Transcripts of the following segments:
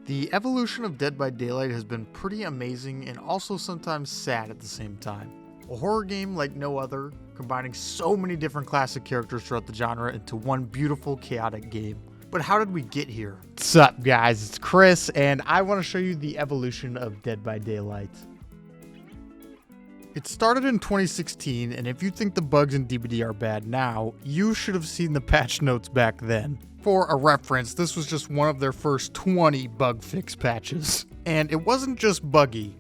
The evolution of Dead by Daylight has been pretty amazing and also sometimes sad at the same time. A horror game like no other, combining so many different classic characters throughout the genre into one beautiful, chaotic game. But how did we get here? What's up, guys? It's Chris, and I want to show you the evolution of Dead by Daylight. It started in 2016, and if you think the bugs in DBD are bad now, you should have seen the patch notes back then. For a reference, this was just one of their first 20 bug fix patches. And it wasn't just buggy.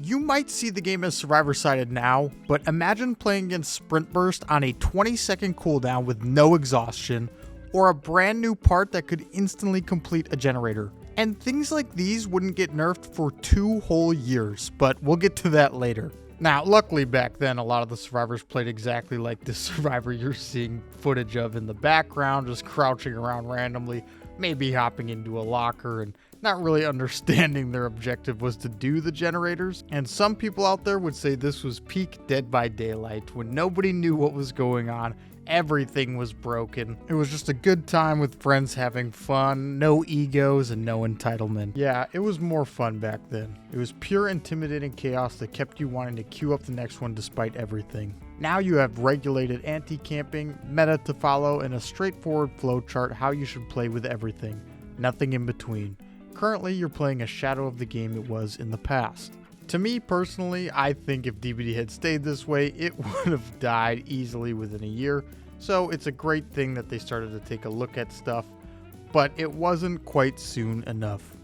You might see the game as survivor-sided now, but imagine playing against Sprint Burst on a 20-second cooldown with no exhaustion, or a brand new part that could instantly complete a generator. And things like these wouldn't get nerfed for 2 whole years, but we'll get to that later. Now, luckily back then, a lot of the survivors played exactly like this survivor you're seeing footage of in the background, just crouching around randomly, maybe hopping into a locker and not really understanding their objective was to do the generators. And some people out there would say this was peak Dead by Daylight, when nobody knew what was going on. Everything was broken. It was just a good time with friends having fun, no egos and no entitlement. Yeah, it was more fun back then. It was pure intimidating chaos that kept you wanting to queue up the next one despite everything. Now you have regulated anti-camping, meta to follow, and a straightforward flowchart how you should play with everything. Nothing in between. Currently, you're playing a shadow of the game it was in the past. To me personally, I think if DBD had stayed this way, it would have died easily within a year. So it's a great thing that they started to take a look at stuff, but it wasn't quite soon enough.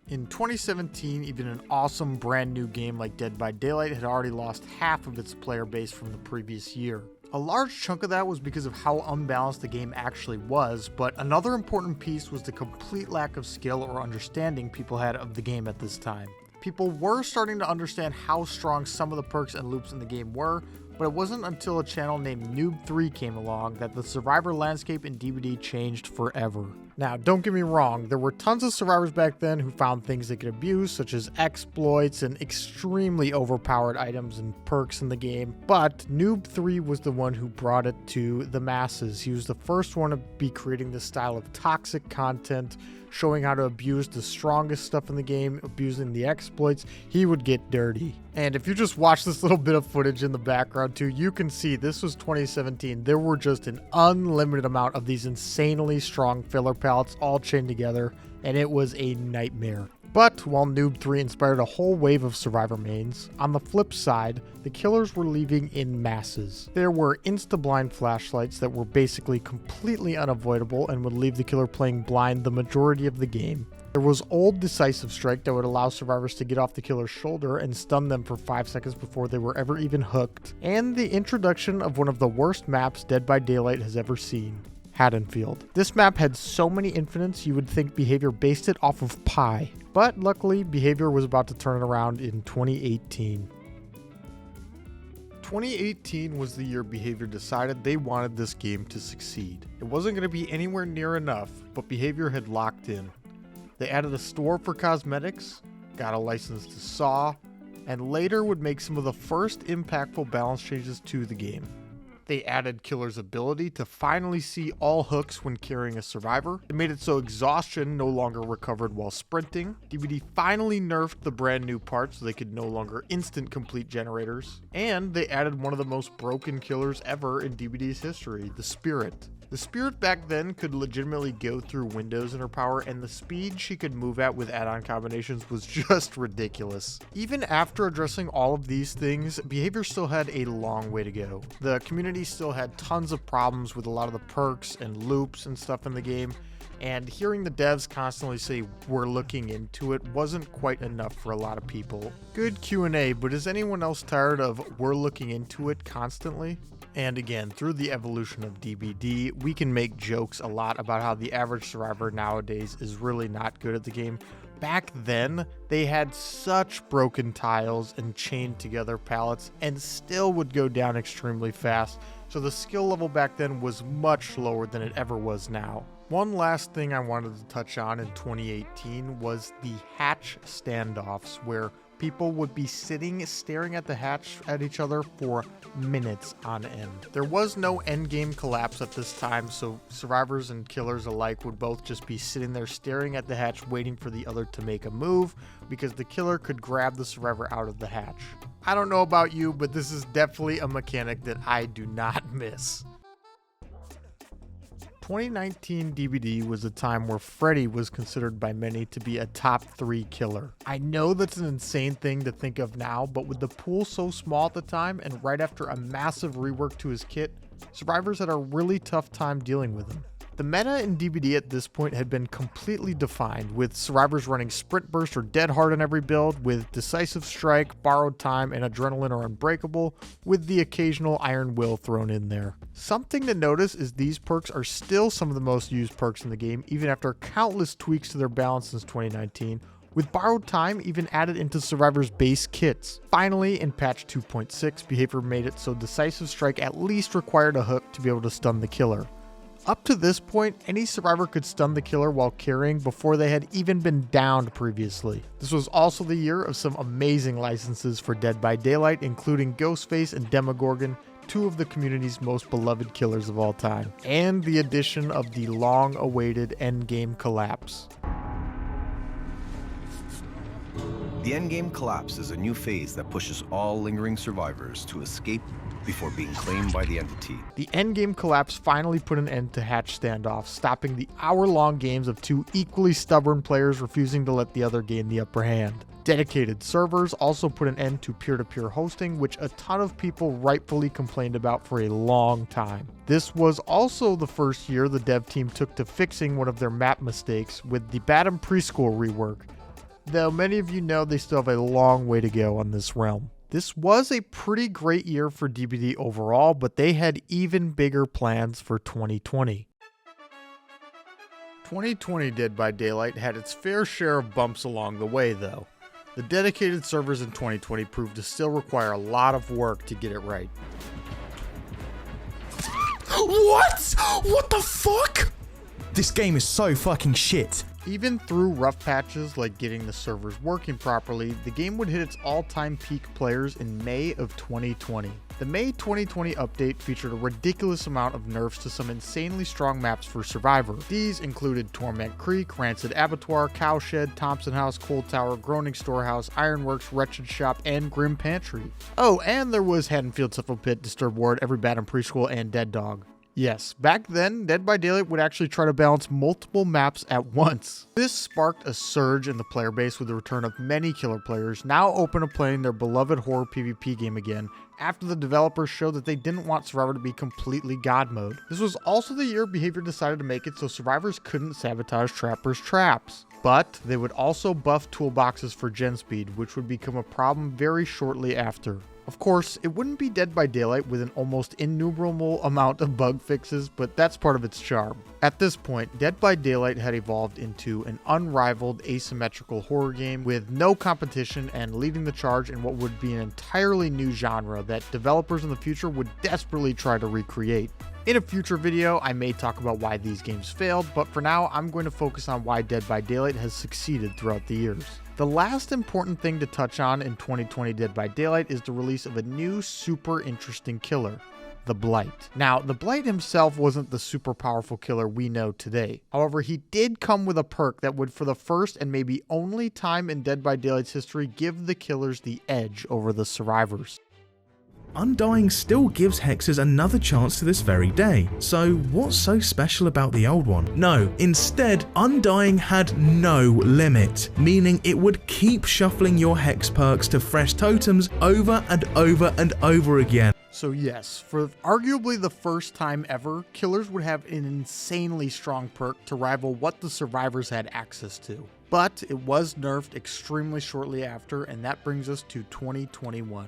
In 2017, even an awesome brand new game like Dead by Daylight had already lost half of its player base from the previous year. A large chunk of that was because of how unbalanced the game actually was, but another important piece was the complete lack of skill or understanding people had of the game at this time. People were starting to understand how strong some of the perks and loops in the game were, but it wasn't until a channel named Noob3 came along that the survivor landscape in DBD changed forever. Now, don't get me wrong, there were tons of survivors back then who found things they could abuse, such as exploits and extremely overpowered items and perks in the game, but Noob3 was the one who brought it to the masses. He was the first one to be creating this style of toxic content, showing how to abuse the strongest stuff in the game, abusing the exploits. He would get dirty. And if you just watch this little bit of footage in the background too, you can see this was 2017. There were just an unlimited amount of these insanely strong filler palettes all chained together, and it was a nightmare. But while Noob3 inspired a whole wave of survivor mains, on the flip side, the killers were leaving in masses. There were insta-blind flashlights that were basically completely unavoidable and would leave the killer playing blind the majority of the game. There was old decisive strike that would allow survivors to get off the killer's shoulder and stun them for 5 seconds before they were ever even hooked. And the introduction of one of the worst maps Dead by Daylight has ever seen. Haddonfield. This map had so many infinites you would think Behavior based it off of Pi. But luckily, Behavior was about to turn it around in 2018. 2018 was the year Behavior decided they wanted this game to succeed. It wasn't going to be anywhere near enough, but Behavior had locked in. They added a store for cosmetics, got a license to Saw, and later would make some of the first impactful balance changes to the game. They added Killer's ability to finally see all hooks when carrying a survivor. They made it so exhaustion no longer recovered while sprinting. DBD finally nerfed the brand new part so they could no longer instant complete generators. And they added one of the most broken killers ever in DBD's history, the Spirit. The Spirit back then could legitimately go through windows in her power, and the speed she could move at with add-on combinations was just ridiculous. Even after addressing all of these things, Behavior still had a long way to go. The community still had tons of problems with a lot of the perks and loops and stuff in the game, and hearing the devs constantly say we're looking into it wasn't quite enough for a lot of people. Good Q&A, but is anyone else tired of we're looking into it constantly? And again, through the evolution of DBD, we can make jokes a lot about how the average survivor nowadays is really not good at the game. Back then, they had such broken tiles and chained together pallets and still would go down extremely fast, so the skill level back then was much lower than it ever was now. One last thing I wanted to touch on in 2018 was the hatch standoffs, where people would be sitting staring at the hatch at each other for minutes on end. There was no endgame collapse at this time, so survivors and killers alike would both just be sitting there staring at the hatch waiting for the other to make a move, because the killer could grab the survivor out of the hatch. I don't know about you, but this is definitely a mechanic that I do not miss. 2019 DBD was a time where Freddy was considered by many to be a top 3 killer. I know that's an insane thing to think of now, but with the pool so small at the time and right after a massive rework to his kit, survivors had a really tough time dealing with him. The meta in DBD at this point had been completely defined, with survivors running Sprint Burst or Dead Hard in every build, with Decisive Strike, Borrowed Time, and Adrenaline or Unbreakable, with the occasional Iron Will thrown in there. Something to notice is these perks are still some of the most used perks in the game, even after countless tweaks to their balance since 2019, with Borrowed Time even added into Survivor's base kits. Finally, in patch 2.6, behavior made it so Decisive Strike at least required a hook to be able to stun the killer. Up to this point, any survivor could stun the killer while carrying before they had even been downed previously. This was also the year of some amazing licenses for Dead by Daylight, including Ghostface and Demogorgon, two of the community's most beloved killers of all time, and the addition of the long-awaited endgame collapse. The endgame collapse is a new phase that pushes all lingering survivors to escape before being claimed by the entity. The endgame collapse finally put an end to hatch standoffs, stopping the hour-long games of two equally stubborn players refusing to let the other gain the upper hand. Dedicated servers also put an end to peer-to-peer hosting, which a ton of people rightfully complained about for a long time. This was also the first year the dev team took to fixing one of their map mistakes with the Batum Preschool rework, though many of you know they still have a long way to go on this realm. This was a pretty great year for DBD overall, but they had even bigger plans for 2020. 2020 Dead by Daylight had its fair share of bumps along the way, though. The dedicated servers in 2020 proved to still require a lot of work to get it right. What? What the fuck? This game is so fucking shit. Even through rough patches like getting the servers working properly, the game would hit its all-time peak players in May of 2020. The May 2020 update featured a ridiculous amount of nerfs to some insanely strong maps for Survivor. These included Torment Creek, Rancid Abattoir, Cowshed, Thompson House, Cold Tower, Groaning Storehouse, Ironworks, Wretched Shop, and Grim Pantry. Oh, and there was Haddonfield Central Pit, Disturbed Ward, Every Batum Preschool, and Dead Dog. Yes, back then, Dead by Daylight would actually try to balance multiple maps at once. This sparked a surge in the player base with the return of many killer players, now open to playing their beloved horror PvP game again, after the developers showed that they didn't want Survivor to be completely God mode. This was also the year behavior decided to make it so survivors couldn't sabotage trappers' traps. But they would also buff toolboxes for gen speed, which would become a problem very shortly after. Of course, it wouldn't be Dead by Daylight with an almost innumerable amount of bug fixes, but that's part of its charm. At this point, Dead by Daylight had evolved into an unrivaled asymmetrical horror game with no competition and leading the charge in what would be an entirely new genre that developers in the future would desperately try to recreate. In a future video, I may talk about why these games failed, but for now, I'm going to focus on why Dead by Daylight has succeeded throughout the years. The last important thing to touch on in 2020 Dead by Daylight is the release of a new super interesting killer, the Blight. Now, the Blight himself wasn't the super powerful killer we know today. However, he did come with a perk that would, for the first and maybe only time in Dead by Daylight's history, give the killers the edge over the survivors. Undying still gives hexes another chance to this very day. So what's so special about the old one? No, instead, Undying had no limit, meaning it would keep shuffling your hex perks to fresh totems over and over and over again. So yes, for arguably the first time ever, killers would have an insanely strong perk to rival what the survivors had access to. But it was nerfed extremely shortly after, and that brings us to 2021.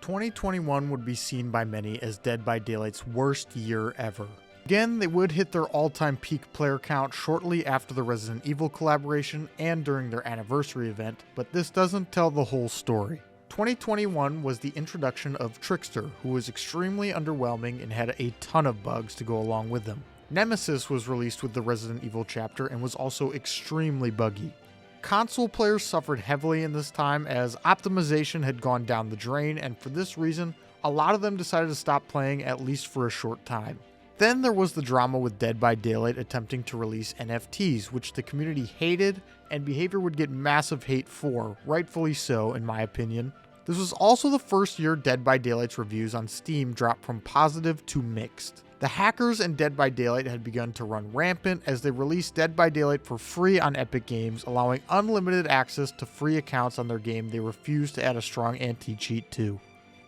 2021 would be seen by many as Dead by Daylight's worst year ever. Again, they would hit their all-time peak player count shortly after the Resident Evil collaboration and during their anniversary event, but this doesn't tell the whole story. 2021 was the introduction of Trickster, who was extremely underwhelming and had a ton of bugs to go along with them. Nemesis was released with the Resident Evil chapter and was also extremely buggy. Console players suffered heavily in this time as optimization had gone down the drain, and for this reason, a lot of them decided to stop playing at least for a short time. Then there was the drama with Dead by Daylight attempting to release NFTs, which the community hated and Behavior would get massive hate for, rightfully so in my opinion. This was also the first year Dead by Daylight's reviews on Steam dropped from positive to mixed. The hackers and Dead by Daylight had begun to run rampant as they released Dead by Daylight for free on Epic Games, allowing unlimited access to free accounts on their game they refused to add a strong anti-cheat to.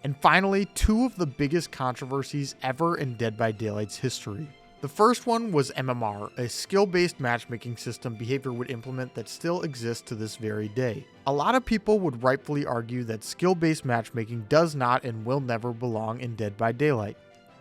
And finally, two of the biggest controversies ever in Dead by Daylight's history. The first one was MMR, a skill-based matchmaking system Behavior would implement that still exists to this very day. A lot of people would rightfully argue that skill-based matchmaking does not and will never belong in Dead by Daylight.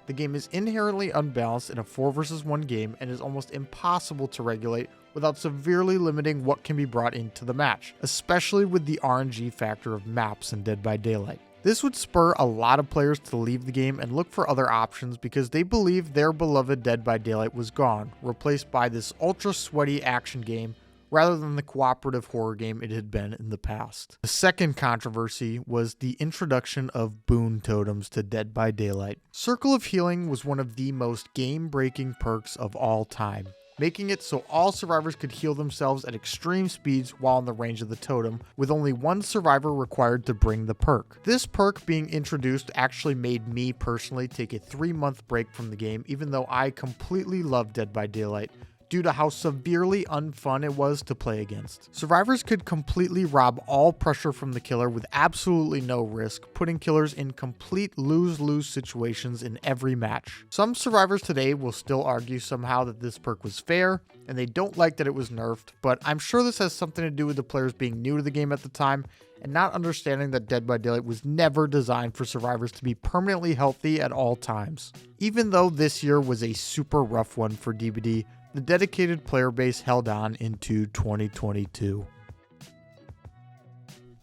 The game is inherently unbalanced in a 4 vs 1 game and is almost impossible to regulate without severely limiting what can be brought into the match, especially with the RNG factor of maps in Dead by Daylight. This would spur a lot of players to leave the game and look for other options because they believed their beloved Dead by Daylight was gone, replaced by this ultra sweaty action game rather than the cooperative horror game it had been in the past. The second controversy was the introduction of boon totems to Dead by Daylight. Circle of Healing was one of the most game-breaking perks of all time, making it so all survivors could heal themselves at extreme speeds while in the range of the totem, with only one survivor required to bring the perk. This perk being introduced actually made me personally take a 3-month break from the game, even though I completely loved Dead by Daylight, due to how severely unfun it was to play against. Survivors could completely rob all pressure from the killer with absolutely no risk, putting killers in complete lose-lose situations in every match. Some survivors today will still argue somehow that this perk was fair, and they don't like that it was nerfed, but I'm sure this has something to do with the players being new to the game at the time, and not understanding that Dead by Daylight was never designed for survivors to be permanently healthy at all times. Even though this year was a super rough one for DBD, the dedicated player base held on into 2022.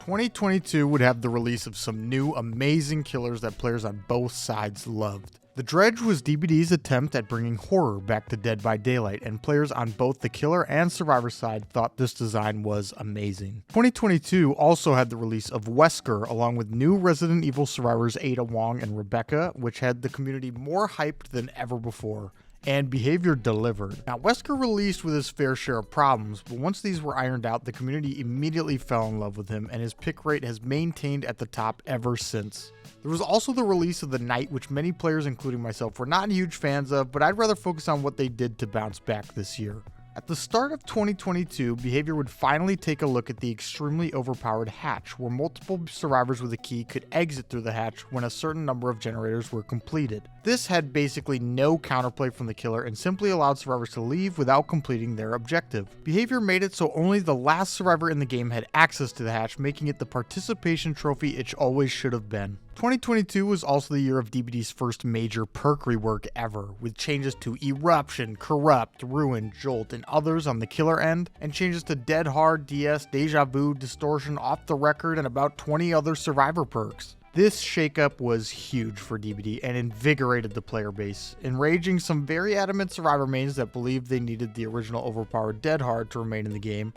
2022 would have the release of some new amazing killers that players on both sides loved. The Dredge was DBD's attempt at bringing horror back to Dead by Daylight, and players on both the killer and survivor side thought this design was amazing. 2022 also had the release of Wesker, along with new Resident Evil survivors Ada Wong and Rebecca, which had the community more hyped than ever before. And Behavior delivered. Now, Wesker released with his fair share of problems, but once these were ironed out, the community immediately fell in love with him, and his pick rate has maintained at the top ever since. There was also the release of the Knight, which many players, including myself, were not huge fans of, but I'd rather focus on what they did to bounce back this year. At the start of 2022, Behavior would finally take a look at the extremely overpowered hatch, where multiple survivors with a key could exit through the hatch when a certain number of generators were completed. This had basically no counterplay from the killer and simply allowed survivors to leave without completing their objective. Behavior made it so only the last survivor in the game had access to the hatch, making it the participation trophy it always should have been. 2022 was also the year of DBD's first major perk rework ever, with changes to Eruption, Corrupt, Ruin, Jolt, and others on the killer end, and changes to Dead Hard, DS, Deja Vu, Distortion, Off the Record, and about 20 other survivor perks. This shakeup was huge for DBD and invigorated the player base, enraging some very adamant survivor mains that believed they needed the original overpowered Dead Hard to remain in the game,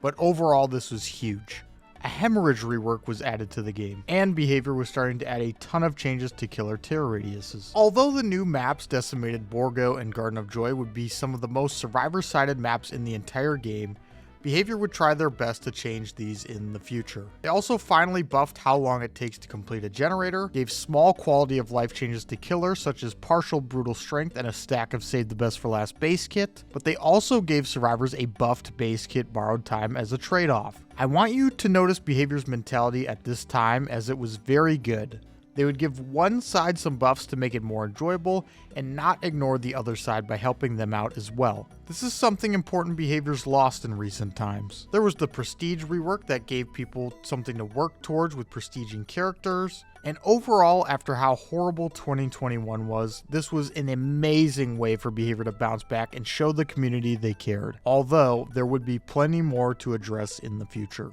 but overall this was huge. A hemorrhage rework was added to the game, and Behavior was starting to add a ton of changes to killer terror radiuses. Although the new maps Decimated Borgo and Garden of Joy would be some of the most survivor-sided maps in the entire game, Behavior would try their best to change these in the future. They also finally buffed how long it takes to complete a generator, gave small quality of life changes to killers such as partial brutal strength and a stack of save the best for last base kit, but they also gave survivors a buffed base kit borrowed time as a trade-off. I want you to notice Behavior's mentality at this time, as it was very good. They would give one side some buffs to make it more enjoyable and not ignore the other side by helping them out as well. This is something important Behavior's lost in recent times. There was the Prestige rework that gave people something to work towards with prestiging characters, and overall, after how horrible 2021 was, this was an amazing way for Behavior to bounce back and show the community they cared, although there would be plenty more to address in the future.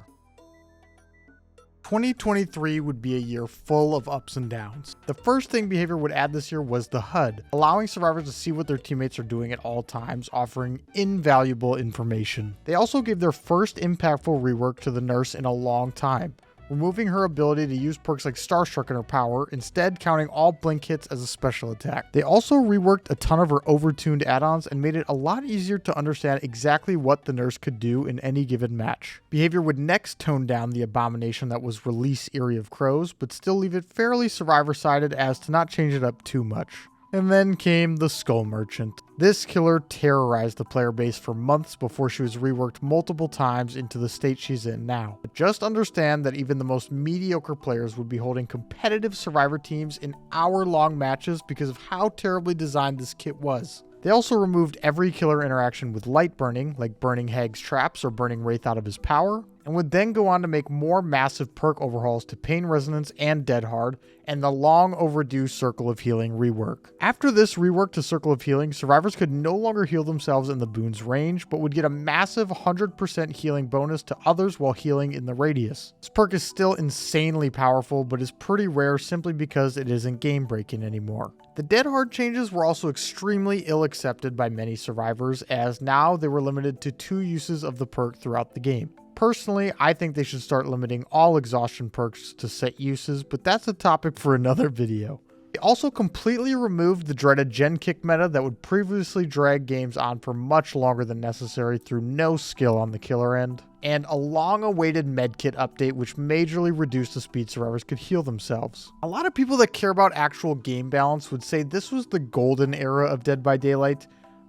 2023 would be a year full of ups and downs. The first thing Behavior would add this year was the HUD, allowing survivors to see what their teammates are doing at all times, offering invaluable information. They also gave their first impactful rework to the nurse in a long time, removing her ability to use perks like Starstruck in her power, instead counting all blink hits as a special attack. They also reworked a ton of her overtuned add-ons and made it a lot easier to understand exactly what the nurse could do in any given match. Behavior would next tone down the abomination that was Release Eerie of Crows, but still leave it fairly survivor-sided as to not change it up too much. And then came the Skull Merchant. This killer terrorized the player base for months before she was reworked multiple times into the state she's in now. But just understand that even the most mediocre players would be holding competitive survivor teams in hour-long matches because of how terribly designed this kit was. They also removed every killer interaction with light burning, like burning Hag's traps or burning Wraith out of his power, and would then go on to make more massive perk overhauls to Pain Resonance and Dead Hard, and the long overdue Circle of Healing rework. After this rework to Circle of Healing, survivors could no longer heal themselves in the boon's range, but would get a massive 100% healing bonus to others while healing in the radius. This perk is still insanely powerful, but is pretty rare simply because it isn't game breaking anymore. The Dead Hard changes were also extremely ill accepted by many survivors, as now they were limited to 2 uses of the perk throughout the game. Personally, I think they should start limiting all exhaustion perks to set uses, but that's a topic for another video. They also completely removed the dreaded gen kick meta that would previously drag games on for much longer than necessary through no skill on the killer end, and a long-awaited medkit update which majorly reduced the speed survivors could heal themselves. A lot of people that care about actual game balance would say this was the golden era of Dead by Daylight.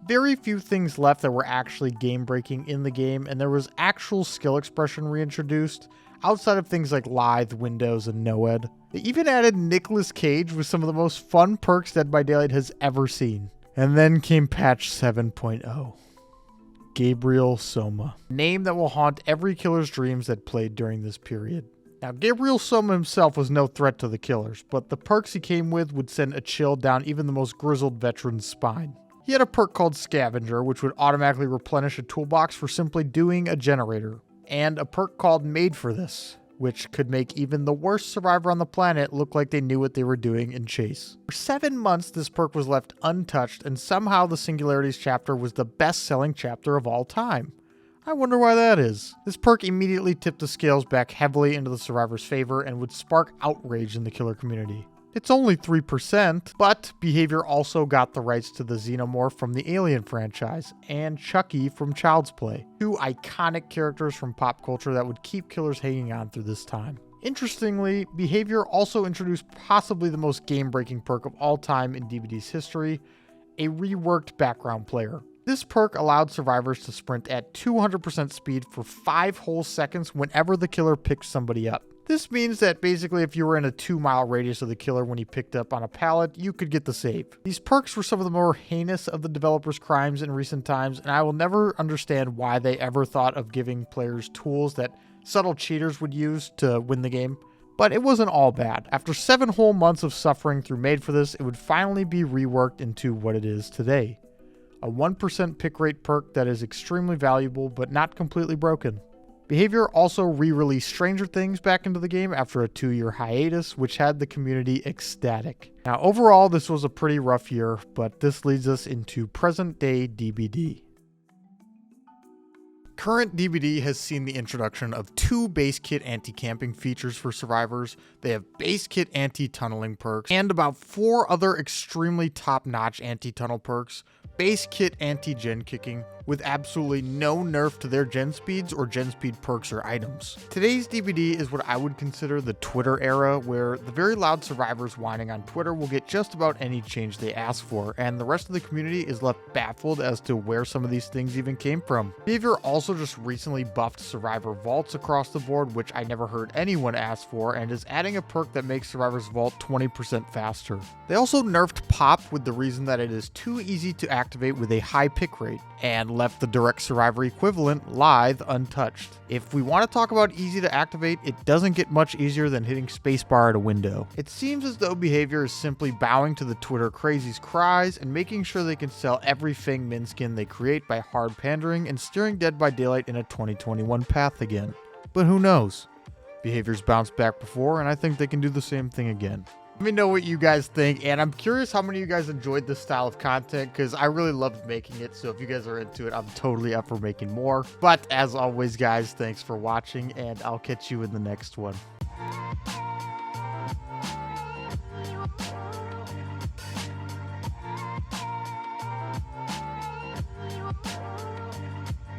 Very few things left that were actually game-breaking in the game, and there was actual skill expression reintroduced, outside of things like Lithe, Windows, and Noed. They even added Nicolas Cage with some of the most fun perks Dead by Daylight has ever seen. And then came patch 7.0. Gabriel Soma. A name that will haunt every killer's dreams that played during this period. Now, Gabriel Soma himself was no threat to the killers, but the perks he came with would send a chill down even the most grizzled veteran's spine. He had a perk called Scavenger, which would automatically replenish a toolbox for simply doing a generator, and a perk called Made for This, which could make even the worst survivor on the planet look like they knew what they were doing in chase. For 7 months, this perk was left untouched, and somehow the Singularities chapter was the best-selling chapter of all time. I wonder why that is. This perk immediately tipped the scales back heavily into the survivor's favor and would spark outrage in the killer community. It's only 3%, but Behavior also got the rights to the Xenomorph from the Alien franchise, and Chucky from Child's Play, 2 iconic characters from pop culture that would keep killers hanging on through this time. Interestingly, Behavior also introduced possibly the most game-breaking perk of all time in DBD's history, a reworked background player. This perk allowed survivors to sprint at 200% speed for 5 whole seconds whenever the killer picked somebody up. This means that basically if you were in a 2-mile radius of the killer when he picked up on a pallet, you could get the save. These perks were some of the more heinous of the developers' crimes in recent times, and I will never understand why they ever thought of giving players tools that subtle cheaters would use to win the game. But it wasn't all bad. After 7 whole months of suffering through Made for This, it would finally be reworked into what it is today. A 1% pick rate perk that is extremely valuable but not completely broken. Behavior also re-released Stranger Things back into the game after a 2-year hiatus, which had the community ecstatic. Now overall, this was a pretty rough year, but this leads us into present day DBD. Current DBD has seen the introduction of 2 base kit anti-camping features for survivors. They have base kit anti-tunneling perks, and about 4 other extremely top-notch anti-tunnel perks, base kit anti-gen kicking, with absolutely no nerf to their gen speeds or gen speed perks or items. Today's DBD is what I would consider the Twitter era, where the very loud survivors whining on Twitter will get just about any change they ask for, and the rest of the community is left baffled as to where some of these things even came from. Behavior also just recently buffed survivor vaults across the board, which I never heard anyone ask for, and is adding a perk that makes survivors vault 20% faster. They also nerfed pop with the reason that it is too easy to activate with a high pick rate, and left the direct survivor equivalent, Lithe, untouched. If we want to talk about easy to activate, it doesn't get much easier than hitting spacebar at a window. It seems as though Behavior is simply bowing to the Twitter crazies' cries and making sure they can sell every Fang Min skin they create by hard pandering and steering Dead by Daylight in a 2021 path again. But who knows? Behaviors bounced back before, and I think they can do the same thing again. Let me know what you guys think, and I'm curious how many of you guys enjoyed this style of content, because I really loved making it, so if you guys are into it, I'm totally up for making more. But as always, guys, thanks for watching, and I'll catch you in the next one.